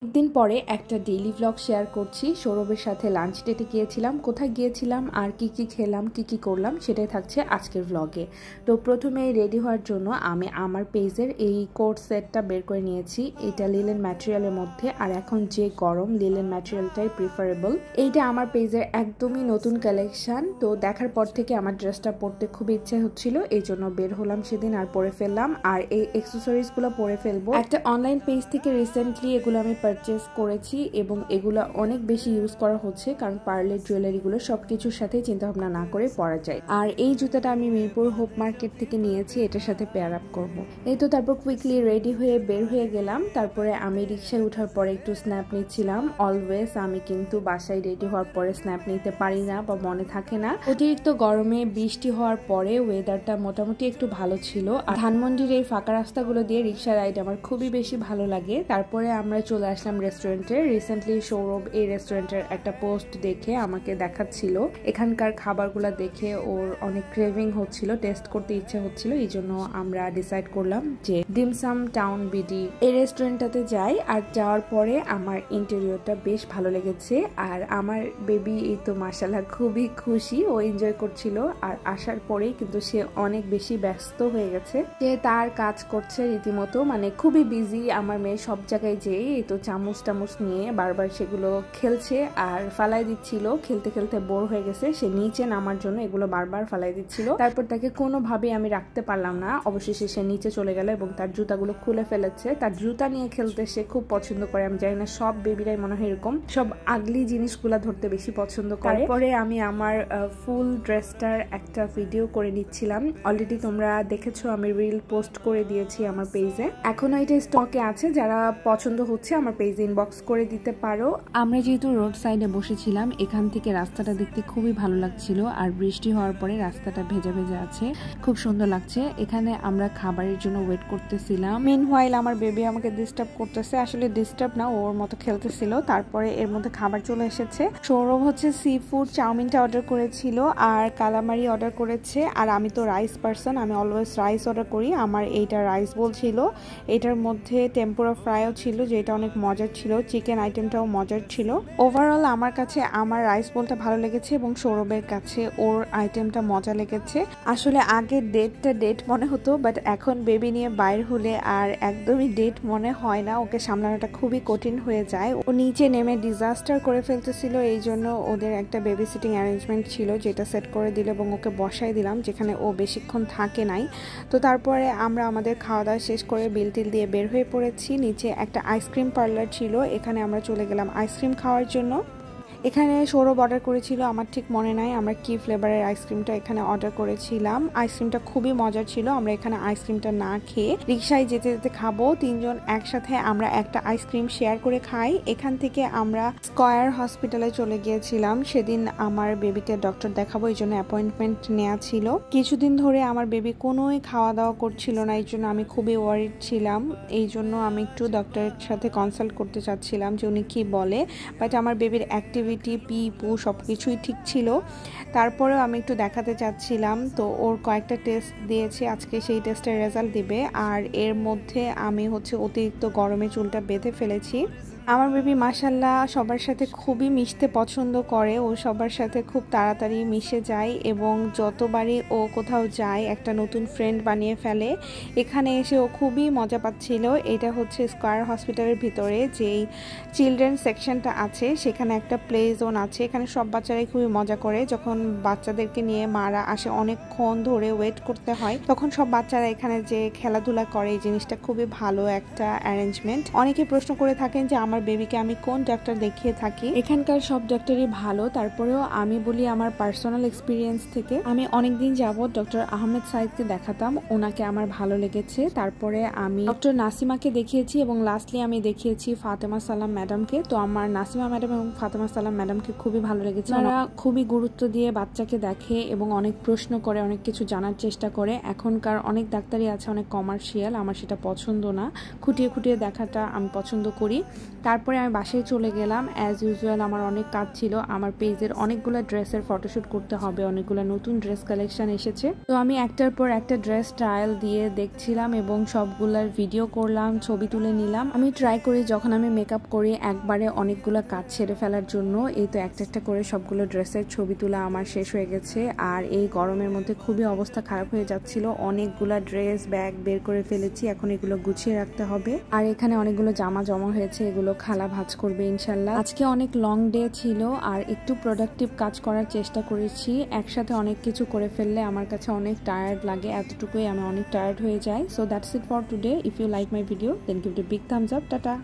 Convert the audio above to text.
একদিন পরে একটা ডেইলি ব্লগ শেয়ার করছি। সৌরভের সাথে লাঞ্চ ডেটে গিয়েছিলাম, কোথায় গিয়েছিলাম আর কি কি খেলাম, কি কি করলাম সেটাই থাকছে আজকের ব্লগে। তো প্রথমে রেডি হওয়ার জন্য আমি আমার পেজের এই কোট সেটটা বের করে নিয়েছি। এটা লিলেন ম্যাটেরিয়ালের মধ্যে, আর এখন যে গরম লিলেন ম্যাটেরিয়ালটাই প্রিফারেবল। এইটা আমার পেজের একদমই নতুন কালেকশন। তো দেখার পর থেকে আমার ড্রেসটা পরতে খুব ইচ্ছে হচ্ছিল, এই জন্য বের হলাম সেদিন আর পরে ফেললাম। আর এই অ্যাক্সেসরিজগুলো পরে ফেলবো। একটা অনলাইন পেজ থেকে রিসেন্টলি এগুলো আমি পারচেজ করেছি এবং এগুলো অনেক বেশি ইউজ করা হচ্ছে, কারণ পার্লের জুয়েলারিগুলো সবকিছুর সাথে চিন্তা ভাবনা না করে পরা যায়। আর এই জুতাটা আমি মিরপুর হোপ মার্কেট থেকে নিয়েছি, এটার সাথে পেয়ার আপ করবো। এই তো তারপর কুইকলি রেডি হয়ে বের হয়ে গেলাম। তারপরে আমি রিক্সায় ওঠার পরে একটু স্ন্যাপ নিচ্ছিলাম। অলওয়েজ আমি কিন্তু বাসায় রেডি হওয়ার পরে স্ন্যাপ নিতে পারি না বা মনে থাকে না। অতিরিক্ত গরমে বৃষ্টি হওয়ার পরে ওয়েদারটা মোটামুটি একটু ভালো ছিল। আর ধানমন্ডির এই ফাঁকা রাস্তাগুলো দিয়ে রিক্সা রাইড আমার খুবই বেশি ভালো লাগে। তারপরে আমরা চলে আসলাম রেস্টুরেন্টে। রিসেন্টলি সৌরভ এই রেস্টুরেন্টের একটা পোস্ট দেখে আমাকে দেখাচ্ছিল। এখানকার খাবারগুলো দেখে ওর অনেক ক্রেভিং হচ্ছিল, টেস্ট করতে ইচ্ছে হচ্ছিল। এই জন্য আমরা ডিসাইড করলাম যে ডিমসাম টাউন বিডি এই রেস্টুরেন্টটাতে যাই। আর যাওয়ার পরে আমার ইন্টেরিয়রটা বেশ ভালো লেগেছে। আর আমার বেবি এই তো মাশাআল্লাহ খুবই খুশি, ও এনজয় করছিল। আর আসার পরেই কিন্তু সে অনেক বেশি ব্যস্ত হয়ে গেছে, সে তার কাজ করছে রীতিমতো, মানে খুবই বিজি। আমার মেয়ে সব জায়গায় যেয়ে এই তো চামচ টামচ নিয়ে বারবার সেগুলো খেলছে আর ফালাই দিচ্ছিল। খেলতে খেলতে বোর হয়ে গেছে, সে নিচে নামার জন্য এগুলো বারবার ফালাই দিচ্ছিল। তারপর তাকে কোনোভাবে আমি রাখতে পারলাম না, অবশেষে সে নিচে চলে গেল এবং তার জুতাগুলো খুলে ফেলেছে। তার জুতা নিয়ে খেলতে সে খুব পছন্দ করে। আমি জানি না, সব বেবিরাই মনে হয় এরকম, সব আগলি জিনিসগুলা ধরতে বেশি পছন্দ করে। তারপরে আমি আমার ফুল ড্রেসটার একটা ভিডিও করে নিচ্ছিলাম। অলরেডি তোমরা দেখেছো, আমি রিল পোস্ট করে দিয়েছি আমার পেজে। এখনো এটা স্টকে আছে, যারা পছন্দ হচ্ছে আমার পেজে ইনবক্স করে দিতে পারো। আমরা যেহেতু রোড সাইডে বসেছিলাম, এখান থেকে রাস্তাটা দেখতে খুবই ভালো লাগছিল। আর বৃষ্টি হওয়ার পরে রাস্তাটা ভেজা ভেজা আছে, খুব সুন্দর লাগছে। এখানে আমরা খাবারের জন্য ওয়েট করতেছিলাম। মিনহোয়াইল আমার বেবি আমাকে ডিস্টার্ব করতেছে, আসলে ডিস্টার্ব না, ওর মতো খেলতেছিল। তারপরে এর মধ্যে খাবার চলে এসেছে। সৌরভ হচ্ছে সি ফুড চাউমিনটা অর্ডার করেছিল আর কালামারি অর্ডার করেছে। আর আমি তো রাইস পারসন, আমি অলওয়েজ রাইস অর্ডার করি। আমার এইটা রাইস বোল ছিল, এটার মধ্যে টেম্পুরা ফ্রাইও ছিল, যেটা অনেক মজার ছিল। চিকেন আইটেমটাও মজার ছিল। ওভারঅল আমার কাছে আমার রাইস বোলটা ভালো লেগেছে এবং সৌরভের কাছে ওর আইটেমটা মজা লেগেছে। আসলে আগে ডেটটা ডেট মনে হতো, বাট এখন বেবি নিয়ে বাইর হলে আর একদমই ডেট মনে হয় না। ওকে সামলানোটা খুবই কঠিন হয়ে যায়। ও নিচে নেমে ডিজাস্টার করে ফেলতেছিল, এই জন্য ওদের একটা বেবি সিটিং অ্যারেঞ্জমেন্ট ছিল, যেটা সেট করে দিল এবং ওকে বসাই দিলাম, যেখানে ও বেশিক্ষণ থাকে নাই। তো তারপরে আমরা আমাদের খাওয়া দাওয়া শেষ করে বিল টিল দিয়ে বের হয়ে পড়েছি। নিচে একটা আইসক্রিম পার্লার ছিল, এখানে আমরা চলে গেলাম আইসক্রিম খাওয়ার জন্য। এখানে সৌরভ অর্ডার করেছিল, আমার ঠিক মনে নাই আমরা কি ফ্লেভারের আইসক্রিমটা এখানে অর্ডার করেছিলাম। আইসক্রিমটা খুবই মজার ছিল। আমরা এখানে আইসক্রিমটা না খেয়ে রিক্সায় যেতে যেতে খাবো। তিনজন একসাথে আমরা একটা আইসক্রিম শেয়ার করে খাই। এখান থেকে আমরা স্কয়ার হসপিটালে চলে গিয়েছিলাম। সেদিন আমার বেবিকে ডক্টর দেখাবো, এই জন্য অ্যাপয়েন্টমেন্ট নেওয়া ছিল। কিছুদিন ধরে আমার বেবি কোনোই খাওয়া দাওয়া করছিল না, এই জন্য আমি খুবই ওয়ারিড ছিলাম। এই জন্য আমি একটু ডক্টরের সাথে কনসাল্ট করতে চাচ্ছিলাম যে উনি কি বলে। বাট আমার বেবির অ্যাক্টিভিটি পি পু সব কিছুই ঠিক ছিল। তারপরেও আমি একটু দেখাতে চাচ্ছিলাম। তো ওর কয়েকটা টেস্ট দিয়েছে, আজকে সেই টেস্টের রেজাল্ট দিবে। আর এর মধ্যে আমি হচ্ছে অতিরিক্ত গরমে চুলটা বেঁধে ফেলেছি। আমার বেবি মাশাআল্লাহ সবার সাথে খুবই মিশতে পছন্দ করে, ও সবার সাথে খুব তাড়াতাড়ি মিশে যায় এবং যতবারই ও কোথাও যায় একটা নতুন ফ্রেন্ড বানিয়ে ফেলে। এখানে এসে ও খুবই মজা পাচ্ছিল। এটা হচ্ছে স্কয়ার হসপিটালের ভিতরে যেই চিলড্রেন সেকশনটা আছে, সেখানে একটা প্লে জোন আছে। এখানে সব বাচ্চারাই খুবই মজা করে। যখন বাচ্চাদেরকে নিয়ে মারা আসে, অনেকক্ষণ ধরে ওয়েট করতে হয়, তখন সব বাচ্চারা এখানে যে খেলাধুলা করে, এই জিনিসটা খুবই ভালো একটা অ্যারেঞ্জমেন্ট। অনেকে প্রশ্ন করে থাকেন যে আমার বেবিকে আমি কোন ডাক্তার দেখিয়ে থাকি। এখানকার সব ডাক্তারই ভালো, তারপরেও আমি বলি আমার পার্সোনাল এক্সপিরিয়েন্স থেকে, আমি অনেকদিন যাবত ডক্টর আহমেদ সাইদকে দেখাতাম, ওনাকে আমার ভালো লেগেছে। তারপরে আমি ডক্টর নাসিমাকে দেখিয়েছি এবং লাস্টলি আমি দেখিয়েছি ফাতেমা সালাম ম্যাডামকে। তো আমার নাসিমা ম্যাডাম এবং ফাতেমা সালাম ম্যাডামকে খুবই ভালো লেগেছে। ওনারা খুবই গুরুত্ব দিয়ে বাচ্চাকে দেখে এবং অনেক প্রশ্ন করে, অনেক কিছু জানার চেষ্টা করে। এখনকার অনেক ডাক্তারই আছে অনেক কমার্শিয়াল, আমার সেটা পছন্দ না। খুঁটিয়ে খুঁটিয়ে দেখাটা আমি পছন্দ করি। তারপরে আমি বাসায় চলে গেলাম। অ্যাজ ইউজুয়াল আমার অনেক কাজ ছিল, আমার পেজের অনেকগুলো ড্রেসের ফটোশ্যুট করতে হবে, অনেকগুলো নতুন ড্রেস কালেকশন এসেছে। তো আমি একটার পর একটা ড্রেস ট্রায়াল দিয়ে দেখছিলাম এবং সবগুলার ভিডিও করলাম, ছবি তুলে নিলাম। আমি ট্রাই করি যখন আমি মেকআপ করি একবারে অনেকগুলো কাজ ছেড়ে ফেলার জন্য। এই তো একটা একটা করে সবগুলো ড্রেসের ছবি তোলা আমার শেষ হয়ে গেছে। আর এই গরমের মধ্যে খুবই অবস্থা খারাপ হয়ে যাচ্ছিল, অনেকগুলা ড্রেস ব্যাগ বের করে ফেলেছি, এখন এগুলো গুছিয়ে রাখতে হবে। আর এখানে অনেকগুলো জামা জমা হয়েছে, এগুলো খালা ভাঁজ করবে ইনশাল্লাহ। আজকে অনেক লং ডে ছিল আর একটু প্রোডাক্টিভ কাজ করার চেষ্টা করেছি। একসাথে অনেক কিছু করে ফেললে আমার কাছে অনেক টায়ার্ড লাগে, এতটুকুই আমি অনেক টায়ার্ড হয়ে যাই। So that's it for today. If you like my video then give it a big thumbs up. Tata.